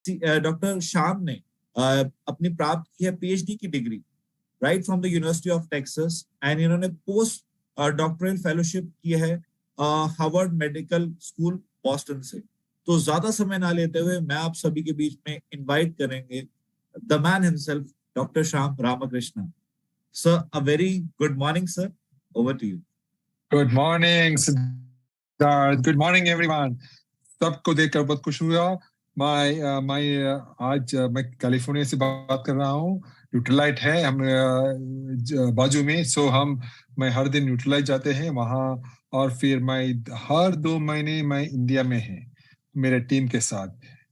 Doctor Shyam ने अपनी प्राप्त की है पीएचडी की degree right from the university of Texas, and इन्होंने पोस्ट डॉक्टरल फेलोशिप की है हार्वर्ड मेडिकल स्कूल बॉस्टन से। तो ज्यादा समय ना लेते हुए मैं आप सभी के बीच में इनवाइट करेंगे the man himself, doctor Shyam Ramakrishnan. Sir, a very good morning sir, over to you. Good morning Siddharth, good morning everyone. सबको देखकर बहुत खुश हुआ। आज मैं कैलिफोर्निया से बात कर रहा हूँ। न्यूट्रलाइट है हम बाजू में, सो मैं हर दिन न्यूट्रलाइट जाते हैं वहाँ, और फिर मैं हर 2 महीने मैं इंडिया में है मेरे टीम के साथ।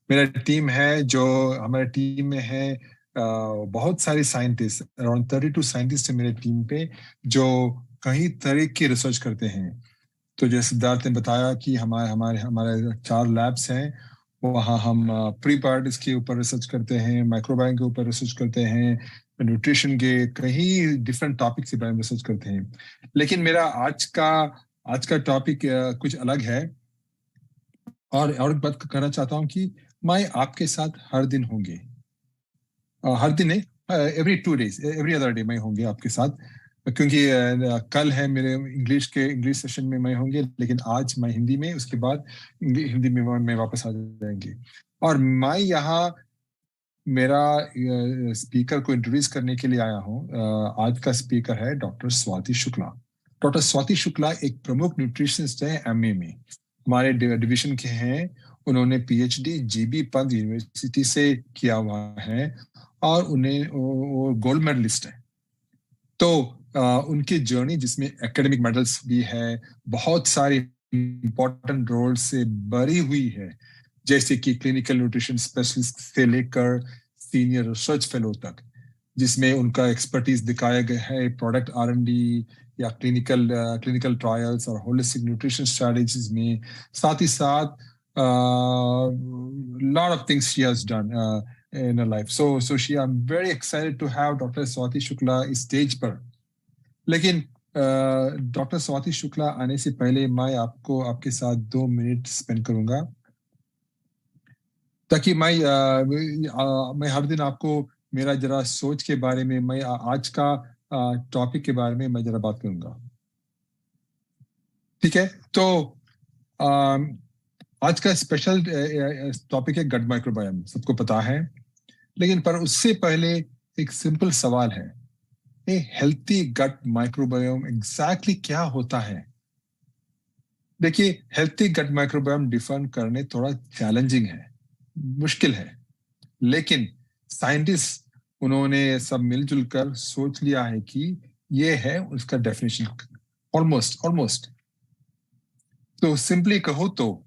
मेरा टीम है जो हमारे टीम में है बहुत सारे साइंटिस्ट, अराउंड 32 साइंटिस्ट है मेरे टीम पे, जो कई तरह की रिसर्च करते हैं। तो जैसे सिद्धार्थ ने बताया कि हमारे 4 लैब्स हैं, वहाँ हम प्रीबायोटिक्स के ऊपर रिसर्च करते हैं, माइक्रोबायोम के ऊपर रिसर्च करते हैं, न्यूट्रिशन के कई डिफरेंट टॉपिक्स के बारे में रिसर्च करते हैं। लेकिन मेरा आज का टॉपिक कुछ अलग है, और बात करना चाहता हूँ कि मैं आपके साथ हर दिन होंगे, हर दिन नहीं, every 2 days, every other day मैं होंगे आपके साथ, क्योंकि कल है मेरे इंग्लिश सेशन में मैं होंगे, लेकिन आज मैं हिंदी में, उसके बाद हिंदी में मैं वापस आ जाएंगे। और मैं यहाँ मेरा स्पीकर को इंट्रोड्यूस करने के लिए आया हूँ। आज का स्पीकर है डॉक्टर स्वाति शुक्ला। डॉक्टर स्वाति शुक्ला एक प्रमुख न्यूट्रिशनिस्ट है एमए में, हमारे डिवीजन के हैं। उन्होंने पीएचडी जीबी पंत यूनिवर्सिटी से किया हुआ है, और उन्हें वो गोल्ड मेडलिस्ट है। तो उनकी जर्नी जिसमें एकेडमिक मेडल्स भी है, बहुत सारी इंपॉर्टेंट रोल से भरी हुई है, जैसे कि क्लिनिकल न्यूट्रिशन स्पेशलिस्ट से लेकर सीनियर रिसर्च फेलो तक, जिसमें उनका एक्सपर्टीज दिखाया गया है प्रोडक्ट R&D या क्लिनिकल ट्रायल्स और होलिस्टिक न्यूट्रिशन स्ट्रेटजीज में। साथ ही साथ lot of things she has done in her life. So I'm very excited to have Dr. Swati Shukla इस स्टेज पर। लेकिन डॉक्टर स्वाति शुक्ला आने से पहले मैं आपके साथ 2 मिनट स्पेंड करूंगा, ताकि मैं हर दिन आपको मेरा जरा सोच के बारे में, मैं आज का टॉपिक के बारे में मैं जरा बात करूंगा। ठीक है, तो आज का स्पेशल टॉपिक है गट माइक्रोबायोम, सबको पता है। लेकिन पर उससे पहले एक सिंपल सवाल है, हेल्थी गट माइक्रोबायोम एग्जैक्टली क्या होता है? देखिए, हेल्थी गट माइक्रोबायोम डिफाइन करने थोड़ा चैलेंजिंग है, मुश्किल है, लेकिन साइंटिस्ट उन्होंने सब मिलजुल कर सोच लिया है कि ये है उसका डेफिनेशन, ऑलमोस्ट। तो सिंपली कहो तो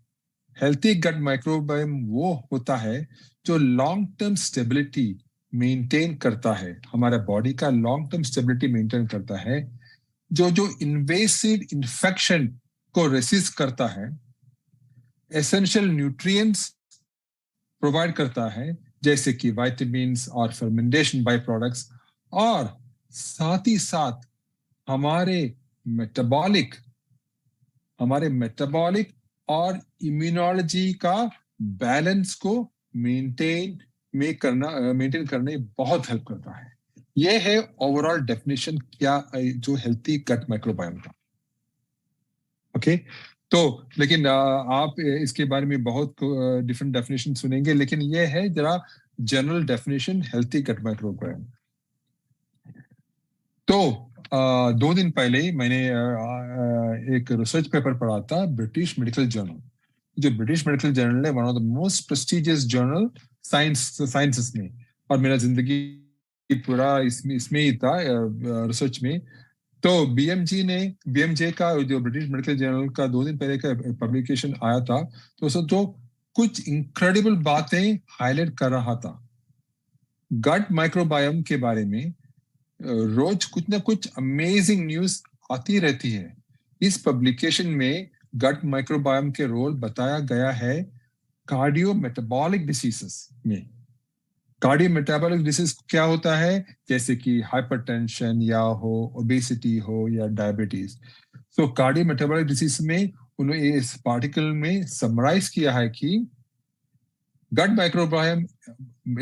हेल्थी गट माइक्रोबायोम वो होता है जो लॉन्ग टर्म स्टेबिलिटी मेंटेन करता है, हमारा बॉडी का लॉन्ग टर्म स्टेबिलिटी मेंटेन करता है, जो इन्वेसिव इन्फेक्शन को रेसिस्ट करता है, एसेंशियल न्यूट्रिएंट्स प्रोवाइड करता है जैसे कि विटामिन्स और फर्मेंटेशन बाय प्रोडक्ट्स, और साथ ही साथ हमारे मेटाबॉलिक और इम्यूनोलॉजी का बैलेंस को मेंटेन करने बहुत हेल्प करता है। ये है ओवरऑल डेफिनेशन क्या जो हेल्थी गट माइक्रोबायोम का। ओके, तो लेकिन आप इसके बारे में बहुत डिफरेंट डेफिनेशन सुनेंगे, लेकिन ये है जरा general definition healthy gut microbiome. तो 2 दिन पहले मैंने एक रिसर्च पेपर पढ़ा था ब्रिटिश मेडिकल जर्नल। जो ब्रिटिश मेडिकल जर्नल है one of the most prestigious journal sciences में, और मेरा जिंदगी पूरा इसमें ही था, रिसर्च में। तो बीएमजे का जो ब्रिटिश मेडिकल जर्नल का 2 दिन पहले का पब्लिकेशन आया था, तो जो कुछ इनक्रेडिबल बातें हाईलाइट कर रहा था गट माइक्रोबायोम के बारे में। रोज कुछ ना कुछ अमेजिंग न्यूज आती रहती है। इस पब्लिकेशन में गट माइक्रोबायोम के रोल बताया गया है कार्डियो मेटाबॉलिक डिसीजेस में। कार्डियो मेटाबॉलिक डिसीज क्या होता है? जैसे कि हाइपरटेंशन या हो, ओबेसिटी हो, या डायबिटीज। तो कार्डियो मेटाबॉलिक डिसीज में उन्होंने इस पार्टिकल में समराइज किया है कि गट माइक्रोबायोम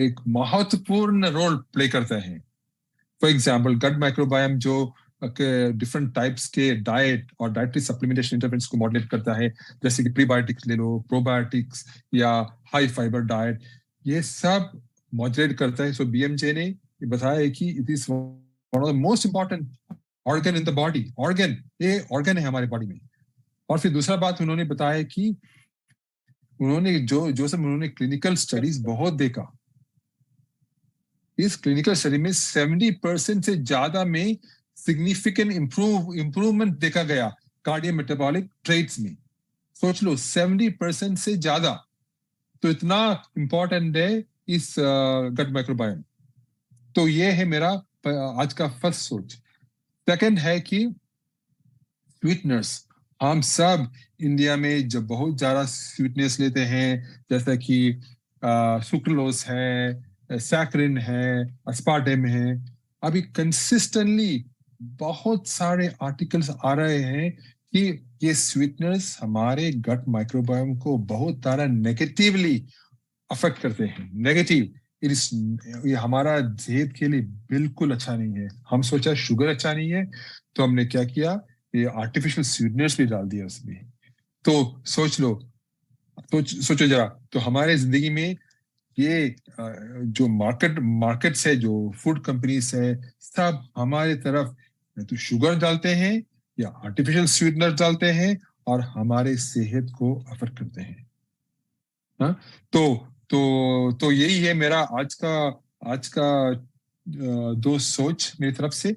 एक महत्वपूर्ण रोल प्ले करता है। फॉर एग्जाम्पल गट माइक्रोबायोम जो डिफरेंट टाइप्स के डाइट और डाइटरी सप्लीमेंटेशन इंटरवेंस को मॉडरेट करता है, जैसे कि प्रीबायोटिक्स ले लो, प्रोबायोटिक्स या हाई फाइबर डाइट, ये सब मॉडरेट करता है। सो बीएमजे ने ये बताया है कि it is one of the most important organ in the body. ये ऑर्गन है हमारे बॉडी में। और फिर दूसरा बात उन्होंने बताया कि उन्होंने जो सब उन्होंने क्लिनिकल स्टडीज बहुत देखा, इस क्लिनिकल स्टडी में 70% से ज्यादा में सिग्निफिकेंट इंप्रूवमेंट देखा गया कार्डियो मेटाबॉलिक ट्रेट्स में। सोच लो 70% से ज्यादा, तो इतना इंपॉर्टेंट है इस गट माइक्रोबायोम। तो ये है मेरा आज का फर्स्ट सोच। सेकंड है कि स्वीटनर्स, हम सब इंडिया में जब बहुत ज्यादा स्वीटनेस लेते हैं, जैसा कि सुक्रोलोस है, सैकरिन है, अस्पार्टेम है, अभी कंसिस्टेंटली बहुत सारे आर्टिकल्स आ रहे हैं कि ये स्वीटनर्स हमारे गट माइक्रोबायोम को बहुत सारा नेगेटिवली अफेक्ट करते हैं। नेगेटिव, ये हमारा सेहत के लिए बिल्कुल अच्छा नहीं है। हम सोचा शुगर अच्छा नहीं है, तो हमने क्या किया, ये आर्टिफिशियल स्वीटनर्स भी डाल दिया उसमें। तो सोचो जरा, तो हमारे जिंदगी में ये जो मार्केट्स है, जो फूड कंपनीज है, सब हमारे तरफ तो शुगर डालते हैं या आर्टिफिशियल स्वीटनर डालते हैं और हमारे सेहत को अफेक्ट करते हैं। हाँ, तो यही है मेरा आज का दो सोच मेरी तरफ से।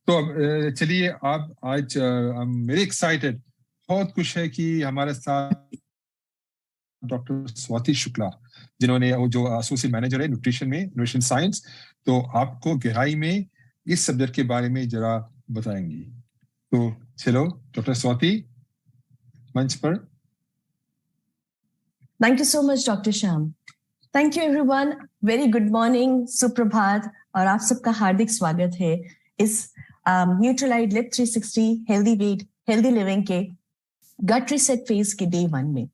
तो चलिए, आप आज मेरे एक्साइटेड, बहुत खुश है कि हमारे साथ डॉक्टर स्वाति शुक्ला, जिन्होंने जो एसोसिएट मैनेजर है न्यूट्रिशन में, न्यूट्रिशन साइंस, तो आपको गहराई में इस सब्जेक्ट के बारे में जरा बताएंगी। तो चलो डॉक्टर स्वाति, मंच पर। Thank you so much, Dr. Shyam. Thank you everyone. Very good morning, सुप्रभात, और आप सबका हार्दिक स्वागत है इस Nutrilite live 360 healthy weight healthy living के गट रीसेट फेज के डे 1 में।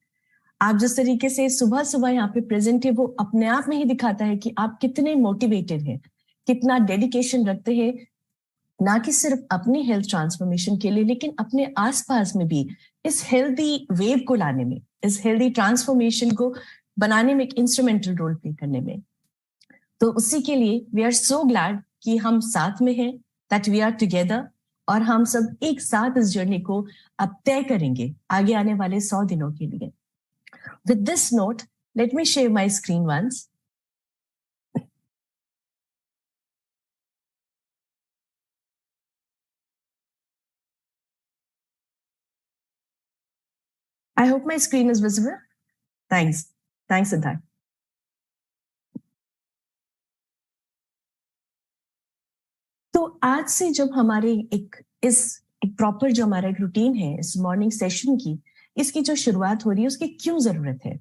आप जिस तरीके से सुबह सुबह यहाँ पे प्रेजेंट है, वो अपने आप में ही दिखाता है कि आप कितने मोटिवेटेड हैं, कितना डेडिकेशन रखते हैं, ना कि सिर्फ अपनी हेल्थ ट्रांसफॉर्मेशन के लिए, लेकिन अपने आसपास में भी इस हेल्दी वेव को लाने में, इस हेल्दी ट्रांसफॉर्मेशन को बनाने में एक इंस्ट्रूमेंटल रोल प्ले करने में। तो उसी के लिए वी आर सो ग्लैड कि हम साथ में हैं, दैट वी आर टुगेदर, और हम सब एक साथ इस जर्नी को अब तय करेंगे आगे आने वाले 100 दिनों के लिए। With this note, let me share my screen once. I hope my screen is visible. Thanks, Siddharth. तो आज से जब हमारे एक प्रॉपर जो हमारा एक रूटीन है इस मॉर्निंग सेशन की, इसकी जो शुरुआत हो रही है, उसकी क्यों जरूरत है,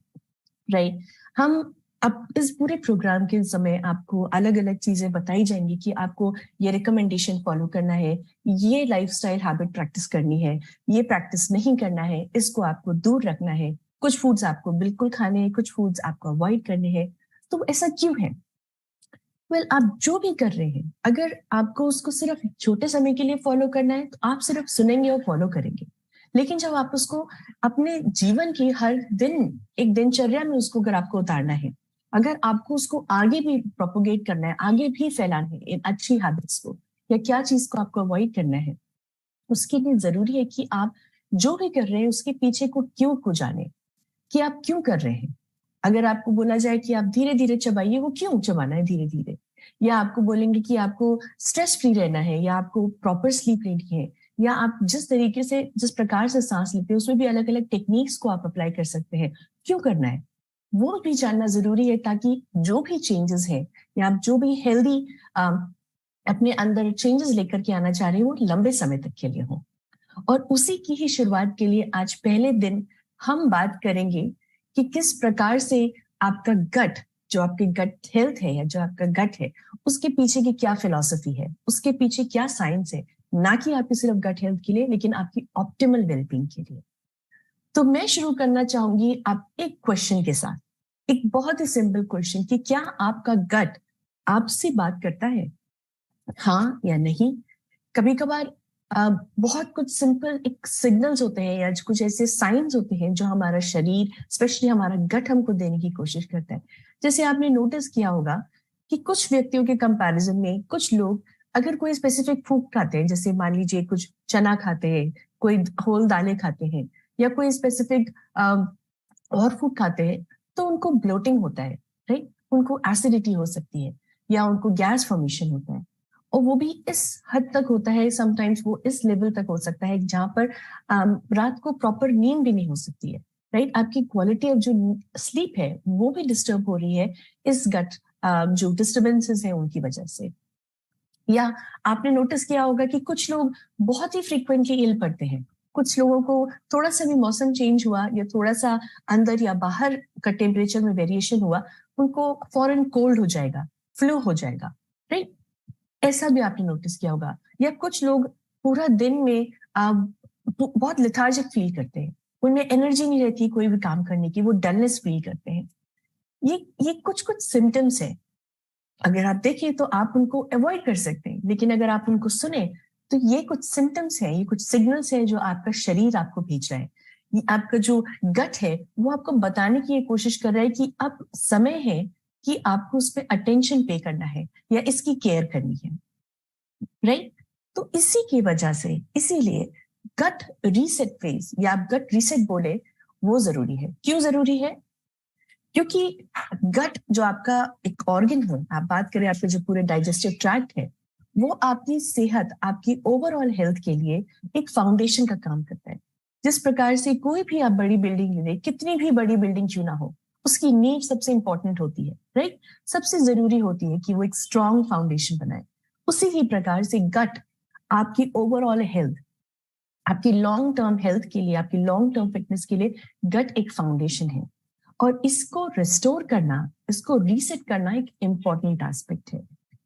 राइट? हम अब इस पूरे प्रोग्राम के समय आपको अलग अलग चीजें बताई जाएंगी कि आपको ये रिकमेंडेशन फॉलो करना है, ये लाइफस्टाइल हैबिट प्रैक्टिस करनी है, ये प्रैक्टिस नहीं करना है, इसको आपको दूर रखना है, कुछ फूड्स आपको बिल्कुल खाने हैं, कुछ फूड्स आपको अवॉइड करने हैं। तो ऐसा क्यों है? वेल, आप जो भी कर रहे हैं, अगर आपको उसको सिर्फ छोटे समय के लिए फॉलो करना है, तो आप सिर्फ सुनेंगे और फॉलो करेंगे। लेकिन जब आप उसको अपने जीवन की हर दिन एक दिनचर्या में उसको अगर आपको उतारना है, अगर आपको उसको आगे भी प्रोपोगेट करना है, आगे भी फैलाना है इन अच्छी हैबिट्स को, या क्या चीज को आपको अवॉइड करना है, उसके लिए जरूरी है कि आप जो भी कर रहे हैं उसके पीछे को क्यों को जाने, कि आप क्यों कर रहे हैं। अगर आपको बोला जाए कि आप धीरे धीरे चबाइए, वो क्यों चबाना है धीरे धीरे, या आपको बोलेंगे कि आपको स्ट्रेस फ्री रहना है, या आपको प्रॉपर स्लीप लेनी है, या आप जिस तरीके से जिस प्रकार से सांस लेते हैं उसमें भी अलग अलग टेक्निक्स को आप अप्लाई कर सकते हैं, क्यों करना है वो भी जानना जरूरी है, ताकि जो भी चेंजेस हैं या आप जो भी हेल्दी अपने अंदर चेंजेस लेकर के आना चाह रहे हैं वो लंबे समय तक के लिए हो। और उसी की ही शुरुआत के लिए आज पहले दिन हम बात करेंगे कि किस प्रकार से आपका गट, जो आपकी गट हेल्थ है या जो आपका गट है, उसके पीछे की क्या फिलॉसफी है, उसके पीछे क्या साइंस है, ना कि आपकी सिर्फ गट हेल्थ के लिए, लेकिन आपकी ऑप्टिमल वेलबींग के लिए। तो मैं शुरू करना चाहूंगी आप एक क्वेश्चन के साथ एक बहुत ही सिंपल क्वेश्चन कि क्या आपका गट आपसे बात करता है, हाँ या नहीं? कभी कभार बहुत कुछ सिंपल एक सिग्नल्स होते हैं या कुछ ऐसे साइंस होते हैं जो हमारा शरीर, स्पेशली हमारा गट, हमको देने की कोशिश करता है। जैसे आपने नोटिस किया होगा कि कुछ व्यक्तियों के कंपैरिजन में कुछ लोग अगर कोई स्पेसिफिक फूड खाते हैं, जैसे मान लीजिए कुछ चना खाते हैं, कोई होल दालें खाते हैं, या कोई स्पेसिफिक और फूड खाते हैं, तो उनको ब्लोटिंग होता है, राइट? उनको एसिडिटी हो सकती है या उनको गैस फॉर्मेशन होता है। और वो भी इस हद तक होता है, समटाइम्स वो इस लेवल तक हो सकता है जहां पर रात को प्रॉपर नींद भी नहीं हो सकती है, राइट? आपकी क्वालिटी ऑफ जो स्लीप है वो भी डिस्टर्ब हो रही है इस गट जो डिस्टर्बेंसेस है उनकी वजह से। या आपने नोटिस किया होगा कि कुछ लोग बहुत ही फ्रीक्वेंटली इल पड़ते हैं। कुछ लोगों को थोड़ा सा भी मौसम चेंज हुआ या थोड़ा सा अंदर या बाहर का टेम्परेचर में वेरिएशन हुआ, उनको फॉरन कोल्ड हो जाएगा, फ्लू हो जाएगा, राइट? ऐसा भी आपने नोटिस किया होगा। या कुछ लोग पूरा दिन में बहुत लेथार्जिक फील करते हैं, उनमें एनर्जी नहीं रहती कोई भी काम करने की, वो डलनेस फील करते हैं। ये कुछ कुछ सिम्टम्स है। अगर आप देखें तो आप उनको अवॉइड कर सकते हैं, लेकिन अगर आप उनको सुने तो ये कुछ सिम्टम्स हैं, ये कुछ सिग्नल्स हैं जो आपका शरीर आपको भेज रहा है। ये आपका जो गट है वो आपको बताने की ये कोशिश कर रहा है कि अब समय है कि आपको उस पर अटेंशन पे करना है या इसकी केयर करनी है, राइट? तो इसी की वजह से, इसीलिए गट रीसेट फेज या आप गट रीसेट बोले वो जरूरी है। क्यों जरूरी है? क्योंकि गट जो आपका एक ऑर्गन है, आप बात करें आपके जो पूरे डाइजेस्टिव ट्रैक्ट है, वो आपकी सेहत, आपकी ओवरऑल हेल्थ के लिए एक फाउंडेशन का काम करता है। जिस प्रकार से कोई भी आप बड़ी बिल्डिंग ले, कितनी भी बड़ी बिल्डिंग क्यों ना हो, उसकी नींव सबसे इंपॉर्टेंट होती है, राइट? सबसे जरूरी होती है कि वो एक स्ट्रॉन्ग फाउंडेशन बनाए। उसी ही प्रकार से गट आपकी ओवरऑल हेल्थ, आपकी लॉन्ग टर्म हेल्थ के लिए, आपकी लॉन्ग टर्म फिटनेस के लिए गट एक फाउंडेशन है। और इसको रिस्टोर करना, इसको रीसेट करना एक इम्पॉर्टेंट एस्पेक्ट है,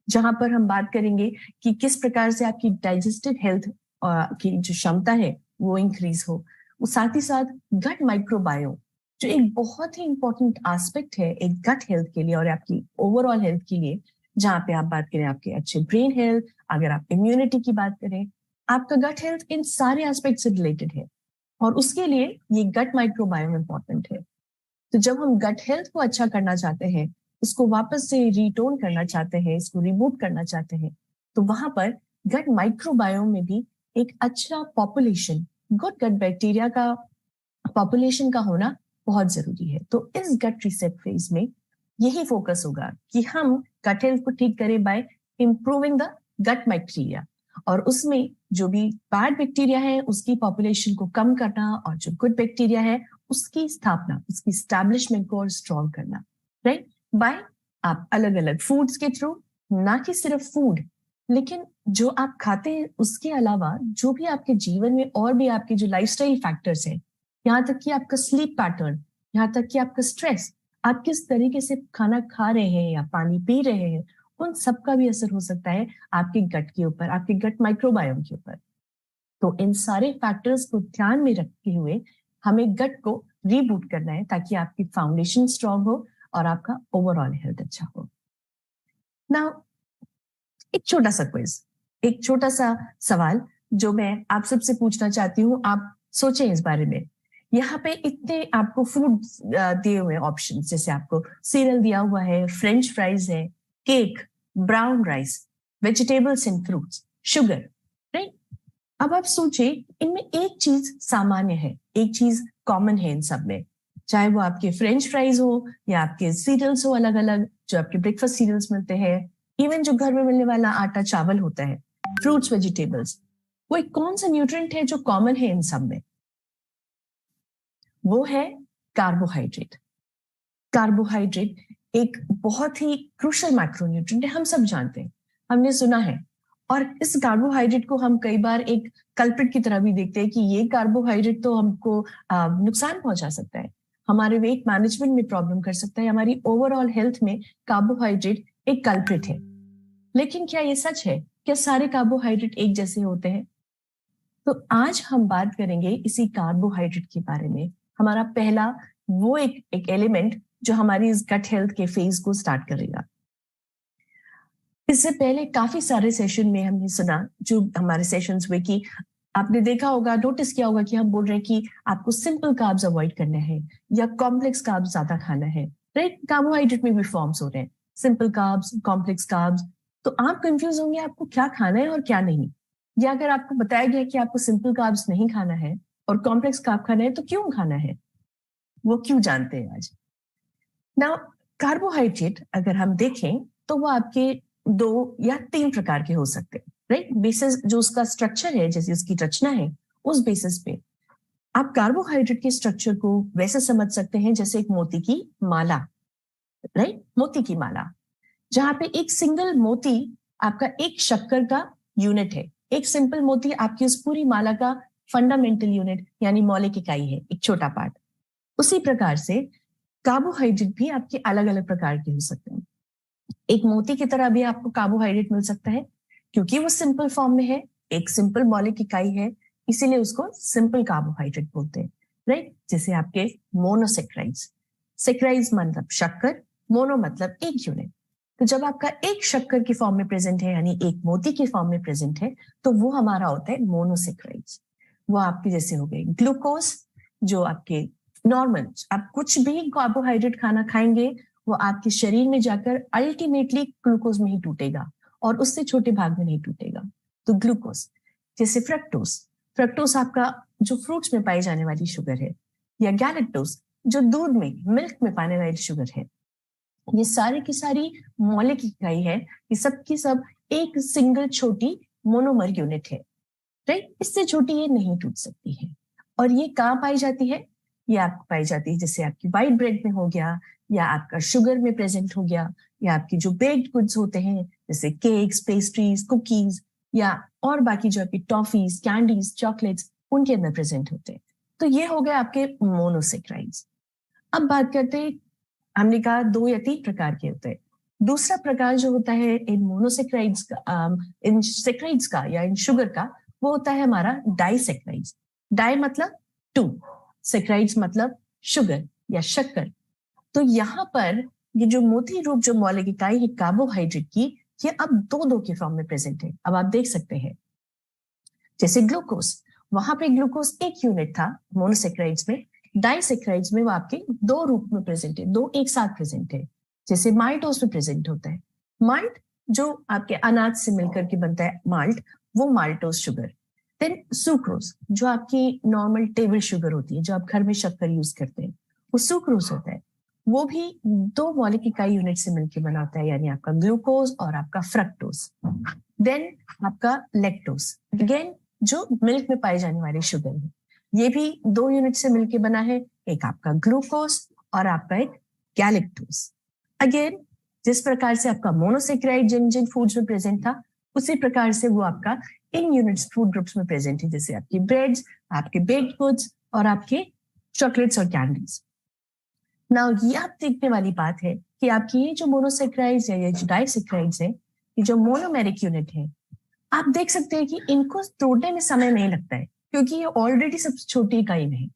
जहां पर हम बात करेंगे कि किस प्रकार से आपकी डाइजेस्टिव हेल्थ की जो क्षमता है वो इंक्रीज हो। वो साथ ही साथ गट माइक्रोबायोम जो एक बहुत ही इंपॉर्टेंट एस्पेक्ट है एक गट हेल्थ के लिए और आपकी ओवरऑल हेल्थ के लिए, जहाँ पे आप बात करें आपके अच्छे ब्रेन हेल्थ, अगर आप इम्यूनिटी की बात करें, आपका गट हेल्थ इन सारे एस्पेक्ट से रिलेटेड है। और उसके लिए ये गट माइक्रोबायोम इंपॉर्टेंट है। तो जब हम गट हेल्थ को अच्छा करना चाहते हैं, इसको वापस से रिटोन करना चाहते हैं, इसको रिबूट करना चाहते हैं, तो वहां पर गट माइक्रोबायोम में भी एक अच्छा पॉपुलेशन, गुड गट बैक्टीरिया का पॉपुलेशन का होना बहुत जरूरी है। तो इस गट रीसेट फेज में यही फोकस होगा कि हम गट हेल्थ को ठीक करें by improving the gut bacteria, और उसमें जो भी बैड बैक्टीरिया है उसकी पॉपुलेशन को कम करना और जो गुड बैक्टीरिया है उसकी स्थापना, उसकी स्टैब्लिशमेंट को और स्ट्रॉन्ग करना, राइट? बाय आप अलग अलग फूड्स के थ्रू, ना कि सिर्फ फूड, लेकिन जो आप खाते हैं उसके अलावा जो भी आपके जीवन में और भी आपके जो लाइफस्टाइल फैक्टर्स हैं, यहाँ तक कि आपका स्लीप पैटर्न, यहाँ तक कि आपका स्ट्रेस, आप किस तरीके से खाना खा रहे हैं या पानी पी रहे हैं, उन सब का भी असर हो सकता है आपके गट के ऊपर, आपके गट माइक्रोबायोम के ऊपर। तो इन सारे फैक्टर्स को ध्यान में रखते हुए हमें गट को रीबूट करना है ताकि आपकी फाउंडेशन स्ट्रॉन्ग हो और आपका ओवरऑल हेल्थ अच्छा हो। नाउ एक छोटा सा क्विज, एक छोटा सा सवाल जो मैं आप सबसे पूछना चाहती हूँ, आप सोचें इस बारे में। यहाँ पे इतने आपको फूड दिए हुए ऑप्शन, जैसे आपको सीरियल दिया हुआ है, फ्रेंच फ्राइज है, cake, brown rice, vegetables and fruits, sugar, right? अब आप सोचिए इनमें एक चीज सामान्य है, एक चीज कॉमन है इन सब में, चाहे वो आपके फ्रेंच फ्राइज हो या आपके सीरियल्स हो अलग अलग, जो आपके ब्रेकफास्ट सीरियल्स मिलते हैं, इवन जो घर में मिलने वाला आटा चावल होता है, फ्रूट्स, वेजिटेबल्स, वो एक कौन सा न्यूट्रिएंट है जो कॉमन है इन सब में? वो है कार्बोहाइड्रेट। कार्बोहाइड्रेट एक बहुत ही क्रूशियल मैक्रोन्यूट्रिएंट है, हम सब जानते हैं, हमने सुना है। और इस कार्बोहाइड्रेट को हम कई बार एक कल्प्रिट की तरह भी देखते हैं कि ये कार्बोहाइड्रेट तो हमको नुकसान पहुंचा सकता है, हमारे वेट मैनेजमेंट में प्रॉब्लम कर सकता है, हमारी ओवरऑल हेल्थ में कार्बोहाइड्रेट एक कल्प्रिट है। लेकिन क्या ये सच है? क्या सारे कार्बोहाइड्रेट एक जैसे होते हैं? तो आज हम बात करेंगे इसी कार्बोहाइड्रेट के बारे में। हमारा पहला वो एक एलिमेंट जो हमारी इस गट हेल्थ के फेज को स्टार्ट करेगा। इससे पहले काफी सारे सेशन में हमने सुना, जो हमारे सेशंस हुए, कि आपने देखा होगा, नोटिस किया होगा कि हम बोल रहे हैं कि आपको सिंपल कार्ब्स अवॉइड करने हैं या कॉम्प्लेक्स कार्ब्स ज्यादा खाना है, राइट? कार्बोहाइड्रेट में भी फॉर्म्स हो रहे हैं, सिंपल कार्ब्स, कॉम्प्लेक्स कार्ब्स। तो आप कंफ्यूज होंगे आपको क्या खाना है और क्या नहीं। या अगर आपको बताया गया कि आपको सिंपल कार्ब्स नहीं खाना है और कॉम्प्लेक्स कार्ब खाना है, तो क्यों खाना है, वो क्यों जानते हैं आज। ना कार्बोहाइड्रेट अगर हम देखें तो वो आपके 2 या 3 प्रकार के हो सकते हैं, राइट? बेसिस जो उसका स्ट्रक्चर है, जैसे उसकी रचना है, उस बेसिस पे आप कार्बोहाइड्रेट के स्ट्रक्चर को वैसे समझ सकते हैं जैसे एक मोती की माला, राइट? मोती की माला, जहां पे एक सिंगल मोती आपका एक शक्कर का यूनिट है। एक सिंपल मोती आपकी उस पूरी माला का फंडामेंटल यूनिट यानी मौलिक इकाई है, एक छोटा पार्ट। उसी प्रकार से कार्बोहाइड्रेट भी आपके अलग अलग प्रकार के हो सकते हैं। एक मोती की तरह भी आपको कार्बोहाइड्रेट मिल सकता है, क्योंकि वो सिंपल फॉर्म में है, एक सिंपल मौलिक इकाई है, इसीलिए उसको सिंपल कार्बोहाइड्रेट बोलते हैं, राइट? जैसे आपके मोनोसेक्राइड्स, सेक्राइड्स मतलब शक्कर, मोनो मतलब एक यूनिट। तो जब आपका एक शक्कर की फॉर्म में प्रेजेंट है, यानी एक मोती की फॉर्म में प्रेजेंट है, तो वो हमारा होता है मोनोसेक्राइड्स। वो आपके जैसे हो गए ग्लूकोज, जो आपके नॉर्मल, आप कुछ भी कार्बोहाइड्रेट खाना खाएंगे वो आपके शरीर में जाकर अल्टीमेटली ग्लूकोज में ही टूटेगा और उससे छोटे भाग में नहीं टूटेगा, तो ग्लूकोज। जैसे फ्रक्टोज, फ्रक्टोज आपका जो फ्रूट्स में पाई जाने वाली शुगर है, या गैलेक्टोज जो दूध में, मिल्क में पाने वाली शुगर है। ये सारी की सारी मौलिक इकाई है, ये सब की सब एक सिंगल छोटी मोनोमर यूनिट है, राइट? इससे छोटी ये नहीं टूट सकती है। और ये कहाँ पाई जाती है? ये आपको पाई जाती है जैसे आपकी व्हाइट ब्रेड में हो गया, या आपका शुगर में प्रेजेंट हो गया, या आपकी जो बेक्ड गुड्स होते हैं जैसे केक्स, पेस्ट्रीज, कुकीज, या और बाकी जो आपकी टॉफीज, कैंडीज, चॉकलेट्स, उनके अंदर प्रेजेंट होते हैं। तो ये हो गए आपके मोनोसेक्राइड्स। अब बात करते हैं, हमने कहा 2 या 3 प्रकार के होते हैं। दूसरा प्रकार जो होता है इन मोनोसेक्राइड्स का, इन सेक्राइड्स का या इन शुगर का, वो होता है हमारा डाइसेक्राइड्स। डाई मतलब 2, सेक्राइड्स मतलब शुगर या शक्कर। तो यहाँ पर ये जो मोती रूप जो मौलिक इकाई है कार्बोहाइड्रेट की, ये अब 2 के फॉर्म में प्रेजेंट है। अब आप देख सकते हैं जैसे ग्लूकोज, वहां पे ग्लूकोज एक यूनिट था मोनोसेक्राइड्स में, डाइसेक्राइड्स में वो आपके 2 रूप में प्रेजेंट है, 2 एक साथ प्रेजेंट है। जैसे माल्टोज में प्रेजेंट होता है, माल्ट जो आपके अनाज से मिलकर के बनता है माल्ट, वो माल्टोज शुगर। देन सुक्रोज जो आपकी नॉर्मल टेबल शुगर होती है, जो आप घर में शक्कर यूज करते हैं, वो सुक्रोज होता है। वो भी 2 मौलिक इकाई यूनिट से मिलकर बना होता है, यानी आपका ग्लूकोज और आपका फ्रक्टोज। देन आपका लेक्टोज, अगेन जो मिल्क में पाई जाने वाली शुगर है, ये भी 2 यूनिट से मिलकर बना है, एक आपका ग्लूकोज और आपका एक गैलेक्टोज। अगेन जिस प्रकार से आपका मोनोसेक्राइड जिन जिन फूड्स में प्रेजेंट था, उसी प्रकार से वो आपका इन यूनिट्स फूड ग्रुप्स में प्रेजेंट है, जैसे आपकी ब्रेड्स, आपके बेक्ड गुड्स और आपके चॉकलेट्स और कैंडीज। नाउ ये आप देखने वाली बात है कि आपकी ये जो मोनोसेक्राइड्स या ये जो डाइसेक्राइड्स है, ये जो मोनोमेरिक यूनिट है, आप देख सकते हैं कि इनको तोड़ने में समय नहीं लगता है, क्योंकि ये ऑलरेडी सबसे छोटी इकाई में है।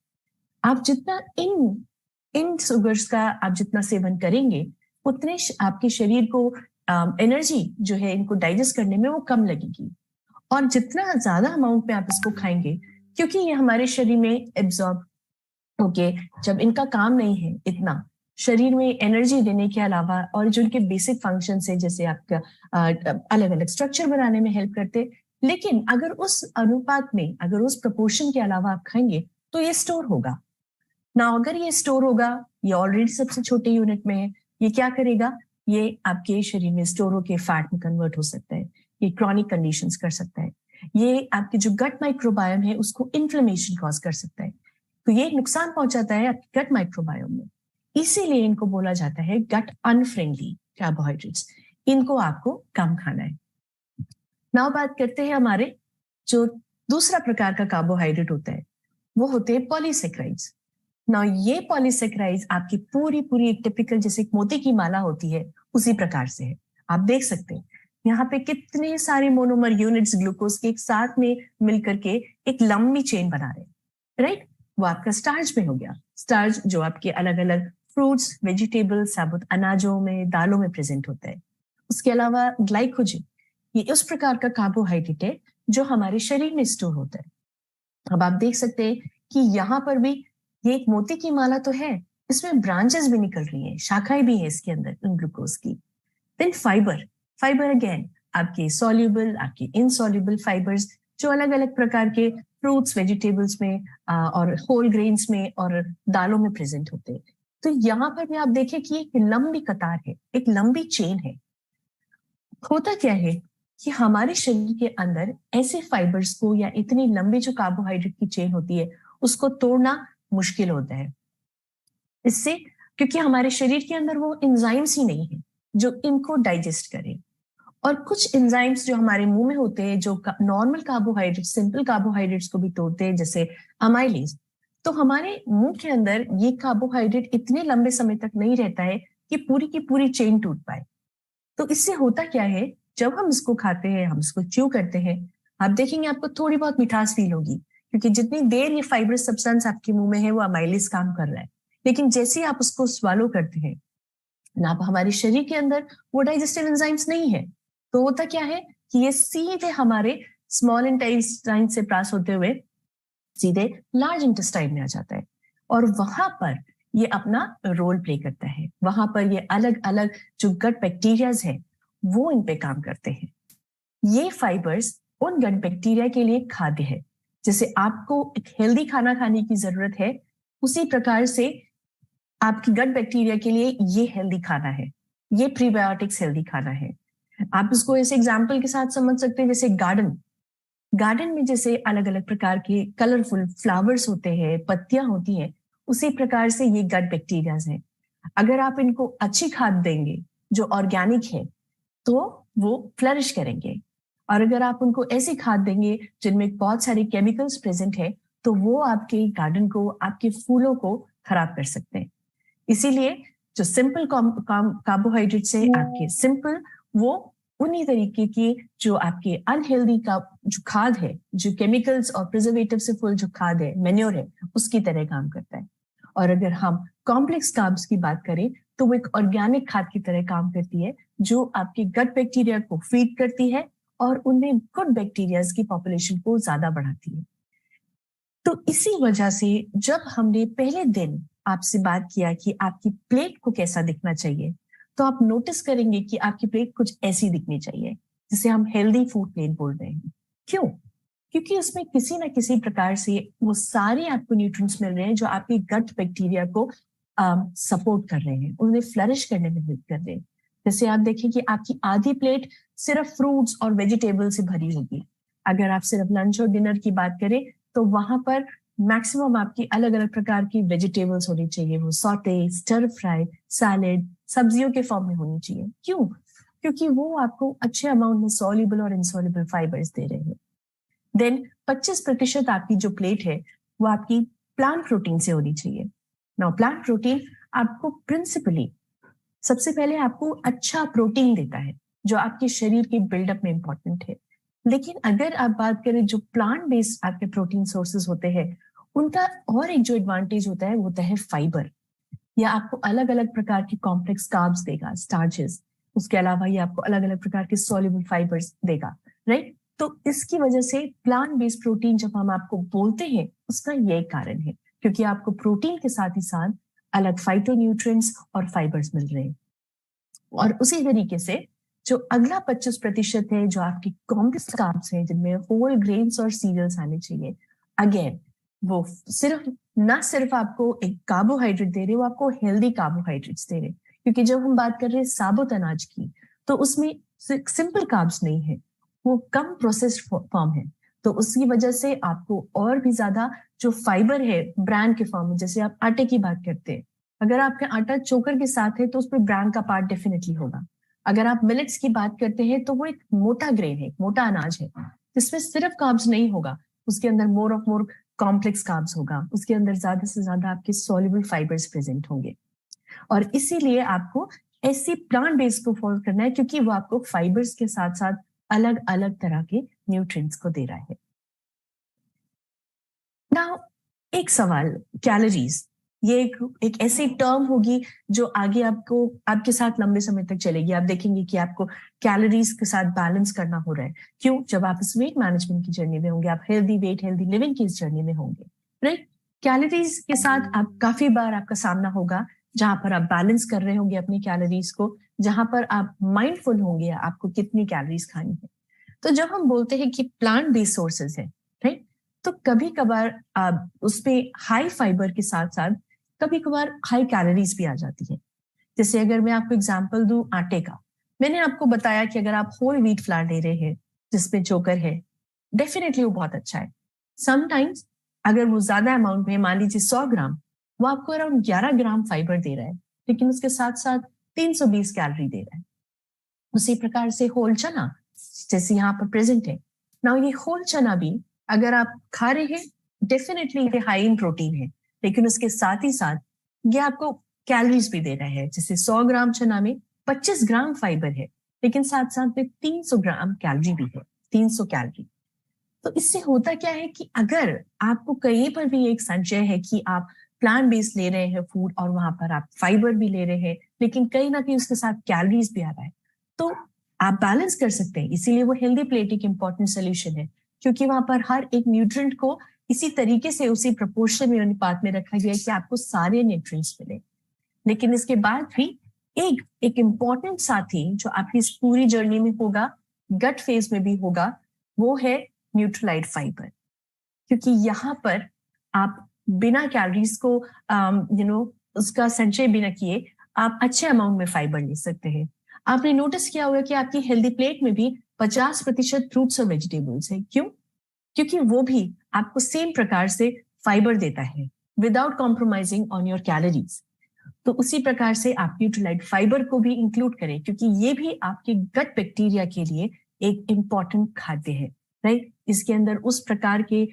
आप जितना इन शुगर्स का आप जितना सेवन करेंगे, उतने आपके शरीर को एनर्जी जो है इनको डाइजेस्ट करने में वो कम लगेगी। और जितना ज्यादा अमाउंट में आप इसको खाएंगे, क्योंकि ये हमारे शरीर में एब्जॉर्ब होके जब इनका काम नहीं है इतना शरीर में एनर्जी देने के अलावा, और जो इनके बेसिक फंक्शन है जैसे आपका अलग अलग स्ट्रक्चर बनाने में हेल्प करते, लेकिन अगर उस अनुपात में, अगर उस प्रपोर्शन के अलावा आप खाएंगे तो ये स्टोर होगा ना। अगर ये स्टोर होगा, ये ऑलरेडी सबसे छोटे यूनिट में है, ये क्या करेगा, ये आपके शरीर में स्टोर होकर फैट में कन्वर्ट हो सकता है, ये क्रॉनिक कंडीशंस कर सकता है, ये आपके जो गट माइक्रोबायोम है उसको इन्फ्लेमेशन कॉज कर सकता है। तो ये नुकसान पहुंचाता है आपके गट माइक्रोबायोम में, इसीलिए इनको बोला जाता है गट अनफ्रेंडली कार्बोहाइड्रेट्स। इनको आपको कम खाना है। नाउ बात करते हैं हमारे जो दूसरा प्रकार का कार्बोहाइड्रेट होता है, वो होते हैं पॉलीसेक्राइड्स। नाउ ये पॉलीसेक्राइड्स आपकी पूरी एक टिपिकल जैसे एक मोती की माला होती है उसी प्रकार से है। आप देख सकते हैं यहाँ पे कितने सारे मोनोमर यूनिट्स ग्लूकोज के एक साथ में मिलकर के एक लंबी चेन बना रहे हैं, राइट? वो आपका स्टार्च में हो गया। स्टार्च जो आपके अलग अलग फ्रूट्स, वेजिटेबल, साबुत अनाजों में, दालों में प्रेजेंट होता है। उसके अलावा ग्लाइकोजन, ये उस प्रकार का कार्बोहाइड्रेट है जो हमारे शरीर में स्टोर होता है। अब आप देख सकते हैं कि यहाँ पर भी ये एक मोती की माला तो है, इसमें ब्रांचेस भी निकल रही हैं, शाखाएं भी है इसके अंदर इन ग्लूकोज की। देन फाइबर, फाइबर अगेन आपके सॉल्युबल, आपके इनसॉल्युबल फाइबर्स जो अलग अलग प्रकार के फ्रूट्स, वेजिटेबल्स में और होल ग्रेन्स में और दालों में प्रेजेंट होते हैं। तो यहाँ पर भी आप देखें कि एक लंबी कतार है, एक लंबी चेन है। होता क्या है कि हमारे शरीर के अंदर ऐसे फाइबर्स को या इतनी लंबी जो कार्बोहाइड्रेट की चेन होती है उसको तोड़ना मुश्किल होता है। इससे क्योंकि हमारे शरीर के अंदर वो एंजाइम्स ही नहीं है जो इनको डाइजेस्ट करें। और कुछ एंजाइम्स जो हमारे मुंह में होते हैं जो नॉर्मल कार्बोहाइड्रेट, सिंपल कार्बोहाइड्रेट्स को भी तोड़ते हैं, जैसे अमाइलेज, तो हमारे मुंह के अंदर ये कार्बोहाइड्रेट इतने लंबे समय तक नहीं रहता है कि पूरी की पूरी चेन टूट पाए। तो इससे होता क्या है, जब हम इसको खाते हैं, हम इसको च्यू करते हैं, आप देखेंगे आपको थोड़ी बहुत मिठास फील होगी, क्योंकि जितनी देर ये फाइब्रस सब्सटेंस आपके मुंह में है वो अमाइलेज काम कर रहा है। लेकिन जैसे ही आप उसको स्वालो करते हैं ना, हमारे शरीर के अंदर वो डाइजेस्टिव एंजाइम्स नहीं है, तो होता क्या है कि ये सीधे हमारे स्मॉल इंटेस्टाइन से पास होते हुए सीधे लार्ज इंटेस्टाइन में आ जाता है और वहां पर ये अपना रोल प्ले करता है। वहां पर ये अलग अलग जो गट बैक्टीरियाज है वो इन पे काम करते हैं। ये फाइबर्स उन गट बैक्टीरिया के लिए खाद्य है। जैसे आपको एक हेल्दी खाना खाने की जरूरत है, उसी प्रकार से आपकी गट बैक्टीरिया के लिए ये हेल्दी खाना है, ये प्रीबायोटिक्स हेल्दी खाना है। आप इसको ऐसे एग्जाम्पल के साथ समझ सकते हैं, जैसे गार्डन में जैसे अलग अलग प्रकार के कलरफुल फ्लावर्स होते हैं, पत्तियां होती हैं, उसी प्रकार से ये गट बैक्टीरियाज हैं। अगर आप इनको अच्छी खाद देंगे जो ऑर्गेनिक है तो वो फ्लरिश करेंगे, और अगर आप उनको ऐसी खाद देंगे जिनमें बहुत सारे केमिकल्स प्रेजेंट है तो वो आपके गार्डन को, आपके फूलों को खराब कर सकते हैं। इसीलिए जो सिंपल कार्बोहाइड्रेट्स है आपके सिंपल, वो उन्हीं तरीके की जो आपके अनहेल्दी का जो खाद है, जो केमिकल्स और प्रिजर्वेटिव से फुल जो खाद है, मेन्योर है, उसकी तरह काम करता है। और अगर हम कॉम्प्लेक्स कार्ब्स की बात करें तो वो एक ऑर्गेनिक खाद की तरह काम करती है जो आपके गट बैक्टीरिया को फीड करती है और उनमें गुड बैक्टीरियाज की पॉपुलेशन को ज्यादा बढ़ाती है। तो इसी वजह से जब हमने पहले दिन आपसे बात किया कि आपकी प्लेट को कैसा दिखना चाहिए, तो आप नोटिस करेंगे कि आपकी प्लेट कुछ ऐसी दिखनी चाहिए, जिसे हम हेल्दी फूड प्लेट बोल रहे हैं। क्यों? क्योंकि उसमें किसी ना किसी प्रकार से वो सारे आपको न्यूट्रिएंट्स मिल रहे हैं जो आपके गट बैक्टीरिया को सपोर्ट कर रहे हैं, उन्हें फ्लरिश करने में हेल्प कर रहे हैं। जैसे आप देखें कि आपकी आधी प्लेट सिर्फ फ्रूट्स और वेजिटेबल से भरी होगी। अगर आप सिर्फ लंच और डिनर की बात करें तो वहां पर मैक्सिमम आपकी अलग अलग प्रकार की वेजिटेबल्स होनी चाहिए, वो सॉटे, स्टर फ्राई, सैलेड, सब्जियों के फॉर्म में होनी चाहिए। क्यों? क्योंकि वो आपको अच्छे अमाउंट में सॉल्युबल और इनसॉल्युबल फाइबर्स दे रहे हैं। देन 25% आपकी जो प्लेट है वो आपकी प्लांट प्रोटीन से होनी चाहिए। नाउ प्लांट प्रोटीन आपको प्रिंसिपली सबसे पहले आपको अच्छा प्रोटीन देता है जो आपके शरीर के बिल्डअप में इंपॉर्टेंट है। लेकिन अगर आप बात करें जो प्लांट बेस्ड आपके प्रोटीन सोर्सेज होते हैं, उनका और एक जो एडवांटेज होता है वो होता है फाइबर। या आपको अलग अलग प्रकार के कॉम्प्लेक्स कार्ब्स देगा, स्टार्चेस, उसके अलावा ये आपको अलग अलग प्रकार के सॉल्युबल फाइबर्स देगा, राइट? तो इसकी वजह से प्लांट बेस्ड प्रोटीन जब हम आपको बोलते हैं उसका यही कारण है, क्योंकि आपको प्रोटीन के साथ ही साथ अलग फाइटोन्यूट्रिएंट्स और फाइबर्स मिल रहे हैं। और उसी तरीके से जो अगला 25% है जो आपकी कॉम्प्लेक्स कार्ब्स हैं, जिनमें होल ग्रेन्स और सीरियल्स आने चाहिए, अगेन वो ना सिर्फ आपको एक कार्बोहाइड्रेट दे रहे, वो आपको हेल्दी कार्बोहाइड्रेट्स दे रहे। क्योंकि जब हम बात कर रहे हैं साबुत अनाज की, तो उसमें सिंपल कार्ब्स नहीं है, वो कम प्रोसेस्ड फॉर्म है। तो उसकी वजह से आपको और भी ज्यादा जो फाइबर है ब्रांड के फॉर्म में, जैसे आप आटे की बात करते हैं, अगर आपका आटा चोकर के साथ है तो उसमें ब्रांड का पार्ट डेफिनेटली होगा। अगर आप मिलेट्स की बात करते हैं तो वो एक मोटा ग्रेन है, मोटा अनाज है, जिसमें सिर्फ कार्ब्स नहीं होगा, उसके अंदर मोर कॉम्प्लेक्स कार्ब्स होगा, उसके अंदर ज्यादा से ज्यादा आपके सॉल्युबल फाइबर्स प्रेजेंट होंगे। और इसीलिए आपको ऐसी प्लांट बेस को फॉलो करना है, क्योंकि वो आपको फाइबर्स के साथ साथ अलग अलग तरह के न्यूट्रिएंट्स को दे रहा है। नाउ एक सवाल, कैलोरीज, ये एक ऐसी टर्म होगी जो आगे आपको आपके साथ लंबे समय तक चलेगी। आप देखेंगे कि आपको कैलोरीज के साथ बैलेंस करना हो रहा है। क्यों? जब आप इस वेट मैनेजमेंट की जर्नी में होंगे, आप हेल्दी वेट हेल्दी लिविंग की इस जर्नी में होंगे, राइट? कैलोरीज के साथ आप काफी बार आपका सामना होगा जहां पर आप बैलेंस कर रहे होंगे अपनी कैलोरीज को, जहां पर आप माइंडफुल होंगे आपको कितनी कैलोरीज खानी है। तो जब हम बोलते हैं कि प्लांट बेस्ड सोर्सेज है, राइट, तो कभी कभार उसपे हाई फाइबर के साथ साथ कभी कभार हाई कैलोरीज भी आ जाती है। जैसे अगर मैं आपको एग्जांपल दूं आटे का, मैंने आपको बताया कि अगर आप होल व्हीट फ्लावर ले रहे हैं जिसमें चोकर है, डेफिनेटली वो बहुत अच्छा है। समटाइम्स अगर वो ज्यादा अमाउंट में, मान लीजिए 100 ग्राम, वो आपको अराउंड 11 ग्राम फाइबर दे रहा है, लेकिन उसके साथ साथ 320 कैलोरी दे रहा है। उसी प्रकार से होल चना जैसे यहाँ पर प्रेजेंट है ना, ये होल चना भी अगर आप खा रहे हैं, डेफिनेटली ये हाई इन प्रोटीन है, लेकिन उसके साथ ही साथ ये आपको कैलोरीज भी दे रहा है। जैसे 100 ग्राम चना में 25 ग्राम फाइबर है, लेकिन साथ साथ में 300 ग्राम कैलोरी भी है, 300 कैलोरी। तो इससे होता क्या है कि अगर आपको कहीं पर भी एक संशय है कि आप प्लांट बेस्ड ले रहे हैं फूड और वहां पर आप फाइबर भी ले रहे हैं, लेकिन कहीं ना कहीं उसके साथ कैलोरीज भी आ रहा है, तो आप बैलेंस कर सकते हैं। इसीलिए वो हेल्दी प्लेट एक इंपॉर्टेंट सोल्यूशन है, क्योंकि वहां पर हर एक न्यूट्रिएंट को इसी तरीके से उसी प्रपोर्शन में अनुपात में रखा गया है कि आपको सारे न्यूट्रिएंट्स मिले। लेकिन इसके बाद भी एक इम्पॉर्टेंट साथी जो आपकी इस पूरी जर्नी में होगा, गट फेज में भी होगा, वो है न्यूट्रलाइट फाइबर। क्योंकि यहाँ पर आप बिना कैलोरीज को उसका संचय बिना किए आप अच्छे अमाउंट में फाइबर ले सकते हैं। आपने नोटिस किया होगा कि आपकी हेल्दी प्लेट में भी 50% फ्रूट्स और वेजिटेबल्स है। क्यों? क्योंकि वो भी आपको सेम प्रकार से फाइबर देता है without compromising on your calories. तो उसी प्रकार से आप न्यूट्रलाइट फाइबर को भी इंक्लूड करें, क्योंकि ये भी आपके गट बैक्टीरिया के लिए एक इंपॉर्टेंट खाद्य है, राइट? इसके अंदर उस प्रकार के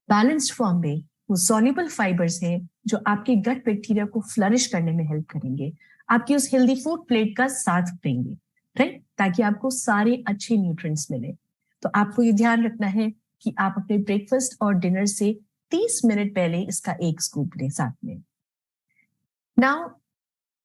बैलेंस्ड फॉर्म में वो सॉल्युबल फाइबर्स हैं जो आपके गट बैक्टीरिया को फ्लरिश करने में हेल्प करेंगे, आपकी उस हेल्दी फूड प्लेट का साथ देंगे, राइट? ताकि आपको सारे अच्छे न्यूट्रिएंट्स मिले। तो आपको ये ध्यान रखना है कि आप अपने ब्रेकफास्ट और डिनर से 30 मिनट पहले इसका एक स्कूप लें साथ में। नाउ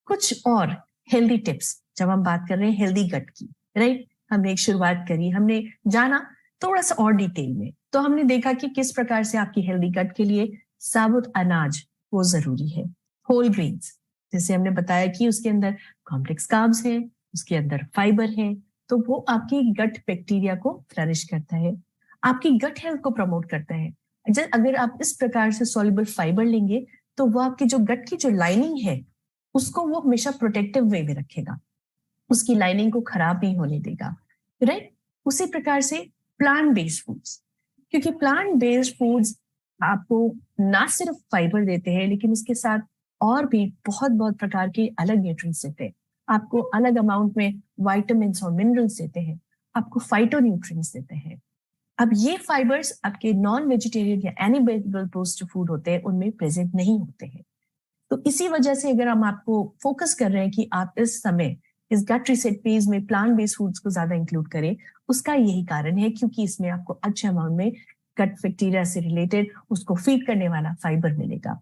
कुछ और हेल्दी टिप्स जब हम बात कर रहे हैं हेल्दी गट की, राइट? हमने एक शुरुआत करी, हमने जाना थोड़ा सा और डिटेल में, तो हमने देखा कि किस प्रकार से आपकी हेल्दी गट के लिए साबुत अनाज वो जरूरी है, होल ग्रेन्स। जैसे हमने बताया कि उसके अंदर कॉम्प्लेक्स कार्ब्स है, उसके अंदर फाइबर है, तो वो आपकी गट बैक्टीरिया को फ्लरिश करता है, आपकी गट हेल्थ को प्रमोट करता है। अगर आप इस प्रकार से सॉल्युबल फाइबर लेंगे तो वो आपकी जो गट की जो लाइनिंग है उसको वो हमेशा प्रोटेक्टिव वे में रखेगा, उसकी लाइनिंग को खराब नहीं होने देगा, राइट? उसी प्रकार से प्लांट बेस्ड फूड्स, क्योंकि प्लांट बेस्ड फूड्स आपको ना सिर्फ फाइबर देते हैं, लेकिन इसके साथ और भी बहुत बहुत प्रकार के अलग न्यूट्रिएंट्स देते हैं। आपको अलग अमाउंट में विटामिन और मिनरल्स देते हैं, आपको फाइटोन्यूट्रिएंट्स देते हैं। अब ये फाइबर्स आपके नॉन वेजिटेरियन या एनिमल बेस्ड फूड होते हैं उनमें प्रेजेंट नहीं होते हैं। तो इसी वजह से अगर हम आपको फोकस कर रहे हैं कि आप इस समय इस गट रीसेट फेज में प्लांट बेस्ड फूड्स को ज्यादा इंक्लूड करें, उसका यही कारण है, क्योंकि इसमें आपको अच्छे अमाउंट में गट बैक्टीरिया से रिलेटेड उसको फीड करने वाला फाइबर मिलेगा।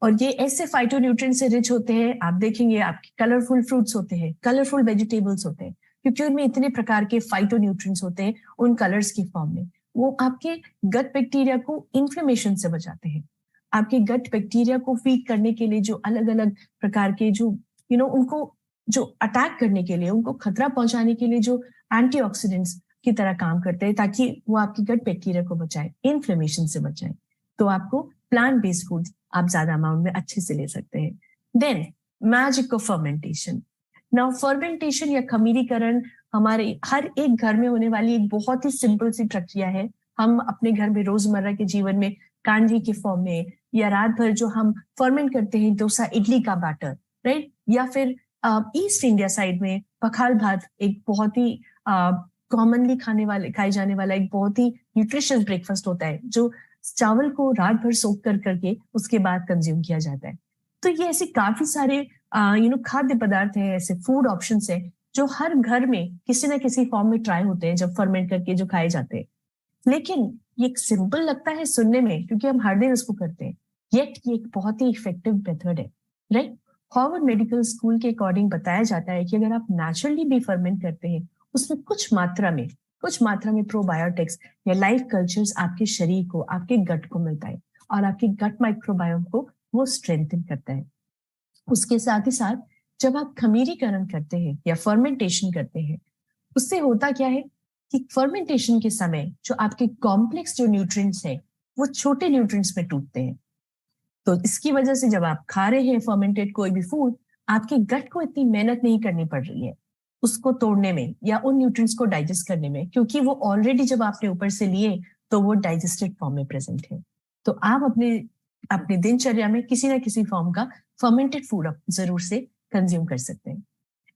और ये ऐसे फाइटोन्यूट्रिएंट से रिच होते हैं, आप देखेंगे आपके कलरफुल फ्रूट्स होते हैं, कलरफुल वेजिटेबल्स होते हैं, क्योंकि उनमें इतने प्रकार के फाइटोन्यूट्रिएंट्स होते हैं उन कलर्स की फॉर्म में। वो आपके गट बैक्टीरिया को इन्फ्लेमेशन से बचाते हैं, आपके गट बैक्टीरिया को फीड करने के लिए जो अलग अलग प्रकार के जो उनको जो अटैक करने के लिए, उनको खतरा पहुंचाने के लिए जो एंटीऑक्सीडेंट्स की तरह काम करते हैं, ताकि वो आपकी गट बैक्टीरिया को बचाए, इन्फ्लेमेशन से बचाए। तो आपको प्लांट बेस्ड फूड आप ज्यादा अमाउंट में अच्छे से ले सकते हैं। Then magic of fermentation. Now fermentation या खमीरीकरण हमारे हर एक घर में होने वाली एक बहुत ही सिंपल सी प्रक्रिया है। हम अपने घर में रोजमर्रा के जीवन में कांजी के फॉर्म में या रात भर जो हम फर्मेंट करते हैं डोसा इडली का बैटर, राइट? या फिर ईस्ट इंडिया साइड में पखाल भात एक बहुत ही कॉमनली खाए जाने वाला एक बहुत ही न्यूट्रिशियस ब्रेकफास्ट होता है, जो चावल को रात भर सोक करके उसके बाद कंज्यूम किया जाता है। तो ये ऐसे काफी सारे खाद्य पदार्थ हैं, ऐसे फूड ऑप्शंस हैं जो हर घर में किसी ना किसी फॉर्म में ट्राई होते हैं जब फर्मेंट करके जो खाए जाते हैं। लेकिन ये सिंपल लगता है सुनने में, क्योंकि हम हर दिन इसको करते हैं, येट ये एक बहुत ही इफेक्टिव मेथड है, राइट। हार्वर्ड मेडिकल स्कूल के अकॉर्डिंग बताया जाता है कि अगर आप नेचुरली भी फर्मेंट करते हैं, उसमें कुछ मात्रा में प्रोबायोटिक्स या लाइफ कल्चर्स आपके शरीर को, आपके गट को मिलता है और आपके गट माइक्रोबायोम को वो स्ट्रेंथन करता है। उसके साथ ही साथ जब आप खमीरीकरण करते हैं या फर्मेंटेशन करते हैं, उससे होता क्या है कि फर्मेंटेशन के समय जो आपके कॉम्प्लेक्स जो न्यूट्रिएंट्स हैं वो छोटे न्यूट्रिएंट्स में टूटते हैं। तो इसकी वजह से जब आप खा रहे हैं फर्मेंटेड कोई भी फूड, आपके गट को इतनी मेहनत नहीं करनी पड़ रही है उसको तोड़ने में या उन न्यूट्रिएंट्स को डाइजेस्ट करने में, क्योंकि वो ऑलरेडी जब आपने ऊपर से लिए तो वो डाइजेस्टेड फॉर्म में प्रेजेंट है। तो आप अपने दिनचर्या में किसी ना किसी फॉर्म का फर्मेंटेड फूड आप जरूर से कंज्यूम कर सकते हैं।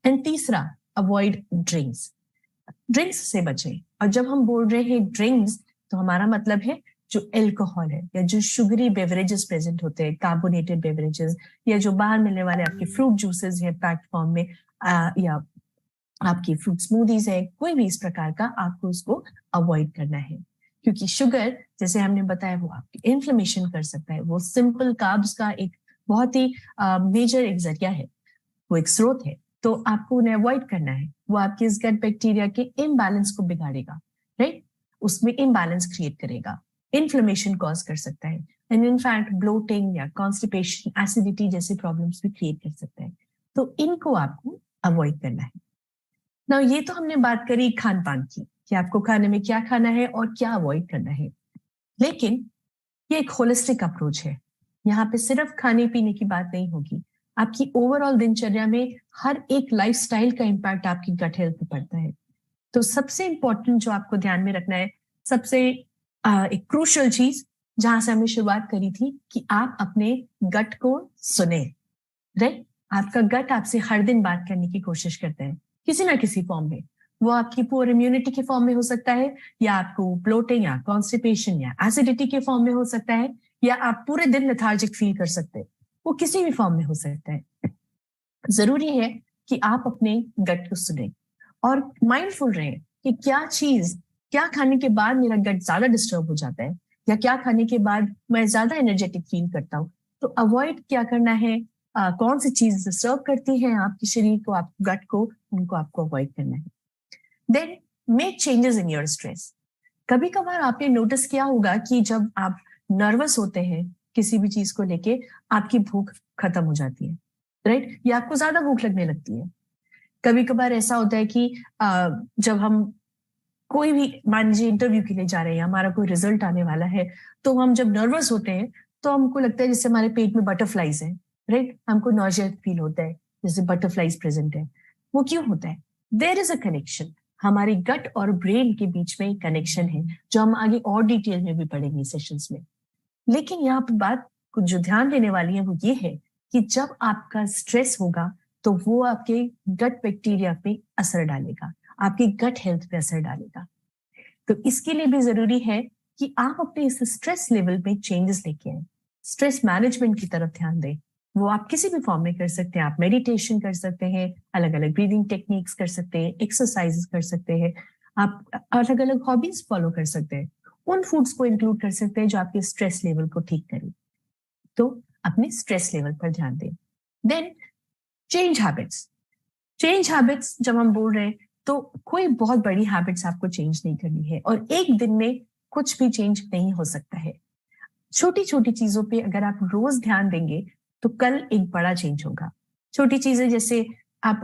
एंड तीसरा, अवॉइड ड्रिंक्स से बचें। और जब हम बोल रहे हैं ड्रिंक्स, तो हमारा मतलब है जो एल्कोहल है या जो शुगरी बेवरेजेस प्रेजेंट होते हैं, कार्बोनेटेड बेवरेजेस, या जो बाहर मिलने वाले आपके फ्रूट जूसेस हैं पैक्ड फॉर्म में, या आपकी फ्रूट स्मूदीज है, कोई भी इस प्रकार का आपको उसको अवॉइड करना है। क्योंकि शुगर, जैसे हमने बताया, वो आपकी इन्फ्लेमेशन कर सकता है। वो सिंपल कार्ब्स का एक बहुत ही मेजर एक जरिया है, वो एक स्रोत है। तो आपको उन्हें अवॉइड करना है। वो आपके इस गट बैक्टीरिया के इम्बैलेंस को बिगाड़ेगा, राइट, उसमें इम्बैलेंस क्रिएट करेगा, इन्फ्लेमेशन कॉज कर सकता है, एंड इनफैक्ट ब्लोटिंग या कॉन्स्टिपेशन, एसिडिटी जैसे प्रॉब्लम्स भी क्रिएट कर सकता है। तो इनको आपको अवॉइड करना है। ना ये तो हमने बात करी खान पान की, कि आपको खाने में क्या खाना है और क्या अवॉइड करना है। लेकिन ये एक होलिस्टिक अप्रोच है। यहाँ पे सिर्फ खाने पीने की बात नहीं होगी, आपकी ओवरऑल दिनचर्या में हर एक लाइफस्टाइल का इम्पैक्ट आपकी गट हेल्थ पे पड़ता है। तो सबसे इंपॉर्टेंट जो आपको ध्यान में रखना है, सबसे एक क्रूशियल चीज जहां से हमने शुरुआत करी थी, कि आप अपने गट को सुने, राइट। आपका गट आपसे हर दिन बात करने की कोशिश करता है किसी ना किसी फॉर्म में। वो आपकी पुअर इम्यूनिटी के फॉर्म में हो सकता है, या आपको ब्लोटिंग या कॉन्स्टिपेशन या एसिडिटी के फॉर्म में हो सकता है, या आप पूरे दिन लेथार्जिक फील कर सकते हैं। वो किसी भी फॉर्म में हो सकता है। जरूरी है कि आप अपने गट को सुने और माइंडफुल रहें कि क्या खाने के बाद मेरा गट ज्यादा डिस्टर्ब हो जाता है, या क्या खाने के बाद मैं ज्यादा एनर्जेटिक फील करता हूँ। तो अवॉइड क्या करना है, कौन सी चीज डिस्टर्ब करती है आपके शरीर को, आप गट को, उनको आपको अवॉइड करना है। Then make changes in your stress. कभी कभार आपने नोटिस किया होगा कि जब आप नर्वस होते हैं किसी भी चीज को लेके, आपकी भूख खत्म हो जाती है, राइट, या आपको ज्यादा भूख लगने लगती है। कभी कभार ऐसा होता है कि जब हम कोई भी, मान लीजिए इंटरव्यू के लिए जा रहे हैं, हमारा कोई रिजल्ट आने वाला है, तो हम जब नर्वस होते हैं तो हमको लगता है जैसे हमारे पेट में बटरफ्लाइज है, राइट, हमको नॉजिया फील होता है जैसे बटरफ्लाइज प्रेजेंट है। वो क्यों होता है? देयर इज अ कनेक्शन, हमारी गट और ब्रेन के बीच में एक कनेक्शन है, जो हम आगे और डिटेल में भी पढ़ेंगे सेशंस में। लेकिन यहाँ पर बात को जो ध्यान देने वाली है वो ये है कि जब आपका स्ट्रेस होगा तो वो आपके गट बैक्टीरिया पे असर डालेगा, आपकी गट हेल्थ पे असर डालेगा। तो इसके लिए भी जरूरी है कि आप अपने इस स्ट्रेस लेवल में चेंजेस लेके आए, स्ट्रेस मैनेजमेंट की तरफ ध्यान दें। वो आप किसी भी फॉर्म में कर सकते हैं, आप मेडिटेशन कर सकते हैं, अलग अलग ब्रीदिंग टेक्निक्स कर सकते हैं, एक्सरसाइजेस कर सकते हैं, आप अलग अलग हॉबीज फॉलो कर सकते हैं, उन फूड्स को इंक्लूड कर सकते हैं जो आपके स्ट्रेस लेवल को ठीक करें। तो अपने स्ट्रेस लेवल पर ध्यान दें। देन चेंज हैबिट्स जब हम बोल रहे हैं तो कोई बहुत बड़ी हैबिट्स आपको चेंज नहीं करनी है, और एक दिन में कुछ भी चेंज नहीं हो सकता है। छोटी छोटी चीजों पे अगर आप रोज ध्यान देंगे तो कल एक बड़ा चेंज होगा। छोटी चीजें जैसे आप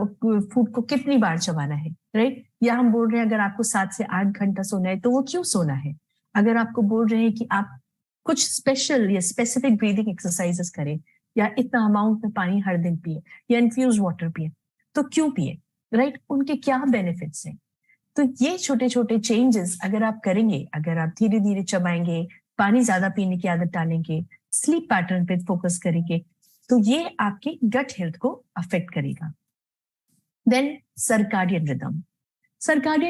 फूड को कितनी बार चबाना है, राइट, या हम बोल रहे हैं अगर आपको 7 से 8 घंटा सोना है तो वो क्यों सोना है। अगर आपको बोल रहे हैं कि आप कुछ स्पेशल या स्पेसिफिक ब्रीदिंग एक्सरसाइजेस करें, या इतना अमाउंट में पानी हर दिन पिए, या इन्फ्यूज वाटर पिए, तो क्यों पिए, राइट, उनके क्या बेनिफिट्स हैं। तो ये छोटे छोटे चेंजेस अगर आप करेंगे, अगर आप धीरे धीरे चबाएंगे, पानी ज्यादा पीने की आदत डालेंगे, स्लीप पैटर्न पे फोकस करेंगे, तो ये आपकी गट हेल्थ को अफेक्ट करेगा। देन सर्काडियन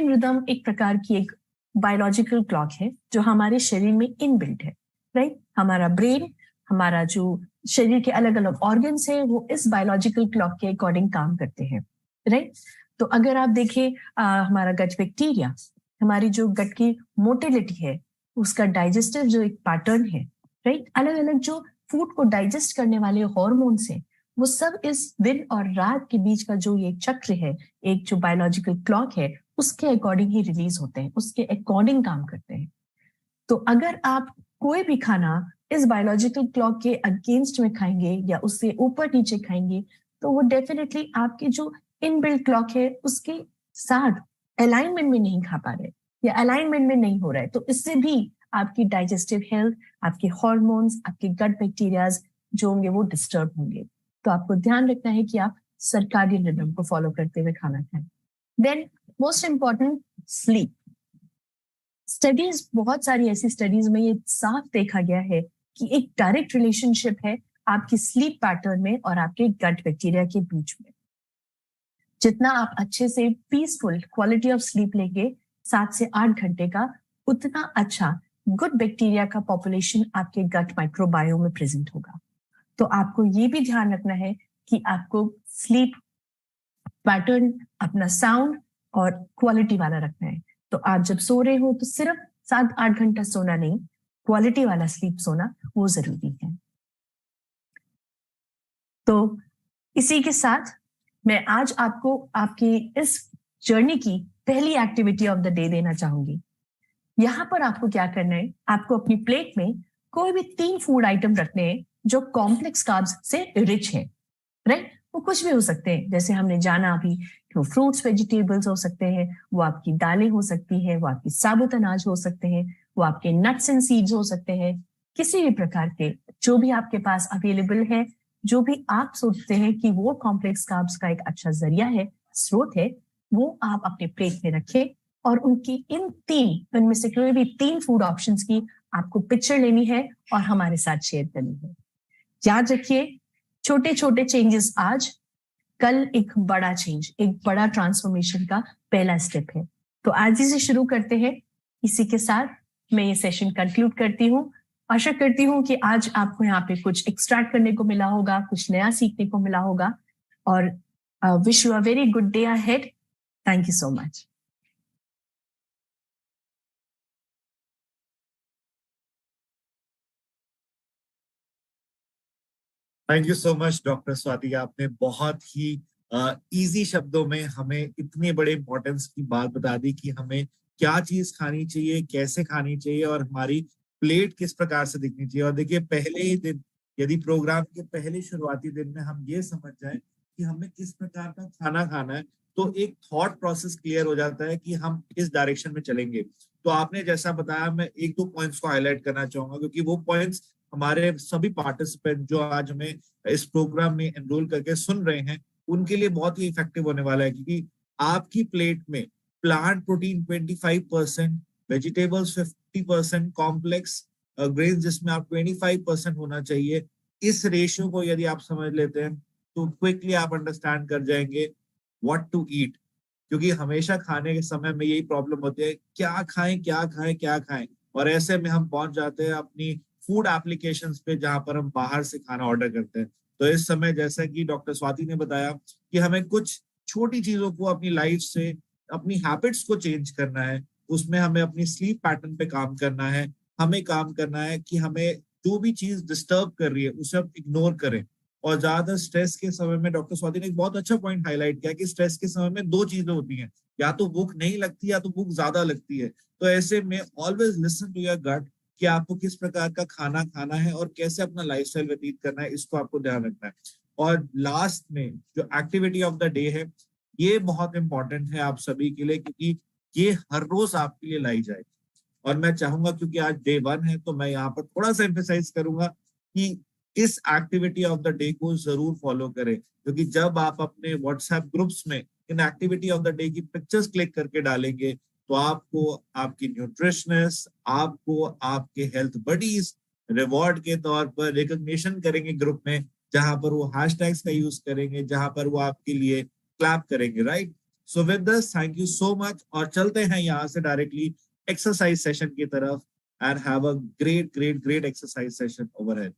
रिदम एक प्रकार की एक बायोलॉजिकल क्लॉक है जो हमारे शरीर में इनबिल्ट है, राइट। हमारा ब्रेन, हमारा जो शरीर के अलग अलग ऑर्गन्स है, वो इस बायोलॉजिकल क्लॉक के अकॉर्डिंग काम करते हैं, राइट। तो अगर आप देखें हमारा गट बैक्टीरिया, हमारी जो गट की मोटिलिटी है, उसका डाइजेस्टिव जो एक पैटर्न है, राइट, अलग अलग जो फूड को डाइजेस्ट करने वाले हॉर्मोन्स हैं, वो सब इस दिन और रात के बीच का जो ये चक्र है, एक जो बायोलॉजिकल क्लॉक है, उसके अकॉर्डिंग ही रिलीज होते हैं, उसके अकॉर्डिंग काम करते हैं। तो अगर आप कोई भी खाना इस बायोलॉजिकल क्लॉक के अगेंस्ट में खाएंगे या उससे ऊपर नीचे खाएंगे, तो वो डेफिनेटली आपके जो इनबिल्ट क्लॉक है उसके साथ अलाइनमेंट में नहीं खा पा रहे या अलाइनमेंट में नहीं हो रहा है। तो इससे भी आपकी डाइजेस्टिव हेल्थ, आपके हॉर्मोन्स, आपके गट बैक्टीरियाज जो होंगे वो डिस्टर्ब होंगे। तो आपको ध्यान रखना है कि आप सर्काडियन रिदम को फॉलो करते हुए खाना खाएं। Then most important, sleep. Studies, बहुत सारी ऐसी स्टडीज में ये साफ देखा गया है कि एक डायरेक्ट रिलेशनशिप है आपकी स्लीप पैटर्न में और आपके गट बैक्टीरिया के बीच में। जितना आप अच्छे से पीसफुल क्वालिटी ऑफ स्लीप लेंगे 7 से 8 घंटे का, उतना अच्छा गुड बैक्टीरिया का पॉपुलेशन आपके गट माइक्रोबायोम में प्रेजेंट होगा। तो आपको ये भी ध्यान रखना है कि आपको स्लीप पैटर्न अपना साउंड और क्वालिटी वाला रखना है। तो आप जब सो रहे हो तो सिर्फ 7-8 घंटा सोना नहीं, क्वालिटी वाला स्लीप सोना वो जरूरी है। तो इसी के साथ मैं आज आपको आपकी इस जर्नी की पहली एक्टिविटी ऑफ द डे देना चाहूंगी। यहाँ पर आपको क्या करना है, आपको अपनी प्लेट में कोई भी 3 फूड आइटम रखने हैं जो कॉम्प्लेक्स कार्ब्स से रिच है, राइट? वो कुछ भी हो सकते हैं, जैसे हमने जाना अभी, तो फ्रूट्स वेजिटेबल्स हो सकते हैं, वो आपकी दालें हो सकती है, वो आपकी साबुत अनाज हो सकते हैं, वो आपके नट्स एंड सीड्स हो सकते हैं, किसी भी प्रकार के जो भी आपके पास अवेलेबल है, जो भी आप सोचते हैं कि वो कॉम्प्लेक्स कार्ब्स का एक अच्छा जरिया है, स्रोत है, वो आप अपने प्लेट में रखें और उनकी इनमें से कोई भी 3 फूड ऑप्शंस की आपको पिक्चर लेनी है और हमारे साथ शेयर करनी है। याद रखिए, छोटे छोटे चेंजेस आज, कल एक बड़ा चेंज, एक बड़ा ट्रांसफॉर्मेशन का पहला स्टेप है। तो आज ही से शुरू करते हैं। इसी के साथ मैं ये सेशन कंक्लूड करती हूँ। आशा करती हूँ कि आज आपको यहाँ पे कुछ एक्सट्रैक्ट करने को मिला होगा, कुछ नया सीखने को मिला होगा, और wish you a very good day ahead. Thank you so much. Thank you so much doctor Swati, आपने बहुत ही इजी शब्दों में हमें इतने बड़े इंपॉर्टेंस की बात बता दी कि हमें क्या चीज खानी चाहिए, कैसे खानी चाहिए और हमारी प्लेट किस प्रकार से दिखनी चाहिए। और देखिए, पहले ही दिन, यदि प्रोग्राम के पहले शुरुआती दिन में हम ये समझ जाए कि हमें किस प्रकार का खाना खाना है, तो एक थॉट प्रोसेस क्लियर हो जाता है कि हम इस डायरेक्शन में चलेंगे। तो आपने जैसा बताया, मैं 1-2 पॉइंट्स को हाईलाइट करना चाहूंगा, क्योंकि वो पॉइंट्स हमारे सभी पार्टिसिपेंट जो आज हमें इस प्रोग्राम में एनरोल करके सुन रहे हैं, उनके लिए बहुत ही इफेक्टिव होने वाला है। क्योंकि आपकी प्लेट में plant protein 25%, vegetables 50%, complex grains जिसमें आप 25% होना चाहिए, इस रेशियो को यदि आप समझ लेते हैं तो क्विकली आप अंडरस्टैंड कर जाएंगे व्हाट टू ईट। क्योंकि हमेशा खाने के समय में यही प्रॉब्लम होती है, क्या खाएं क्या खाएं क्या खाएं, और ऐसे में हम पहुंच जाते हैं अपनी फूड एप्लीकेशंस पे जहां पर हम बाहर से खाना ऑर्डर करते हैं। तो इस समय, जैसा कि डॉक्टर स्वाति ने बताया, कि हमें कुछ छोटी चीजों को अपनी लाइफ से, अपनी हैबिट्स को चेंज करना है। उसमें हमें अपनी स्लीप पैटर्न पे काम करना है। हमें काम करना है कि हमें जो भी चीज डिस्टर्ब कर रही है उसे हम इग्नोर करें। और ज्यादा स्ट्रेस के समय में डॉक्टर स्वाति ने एक बहुत अच्छा पॉइंट हाईलाइट किया कि स्ट्रेस के समय में 2 चीजें होती हैं, या तो भूख नहीं लगती या तो भूख ज्यादा लगती है। तो ऐसे में always listen to your gut कि आपको किस प्रकार का खाना खाना है और कैसे अपना लाइफस्टाइल व्यतीत करना है, इसको आपको ध्यान रखना है। और लास्ट में जो एक्टिविटी ऑफ द डे है, ये बहुत इंपॉर्टेंट है आप सभी के लिए, क्योंकि ये हर रोज आपके लिए लाई जाएगी। और मैं चाहूंगा, क्योंकि आज डे 1 है, तो मैं यहाँ पर थोड़ा सा एम्फेसाइज करूंगा कि इस एक्टिविटी ऑफ द डे को जरूर फॉलो करें। क्योंकि जब आप अपने व्हाट्सएप ग्रुप्स में in activity of the day की पिक्चर्स क्लिक करके डालेंगे, तो आपको आपकी न्यूट्रिशनिस्ट, आपको आपके हेल्थ बडीज रिवॉर्ड के तौर पर रिकॉग्निशन करेंगे ग्रुप में, जहां पर वो हैशटैग्स का यूज करेंगे, जहां पर वो आपके लिए क्लैप करेंगे, right? So with this, thank you so much, और चलते हैं यहाँ से डायरेक्टली एक्सरसाइज सेशन की तरफ। And have a great great great exercise session overhead.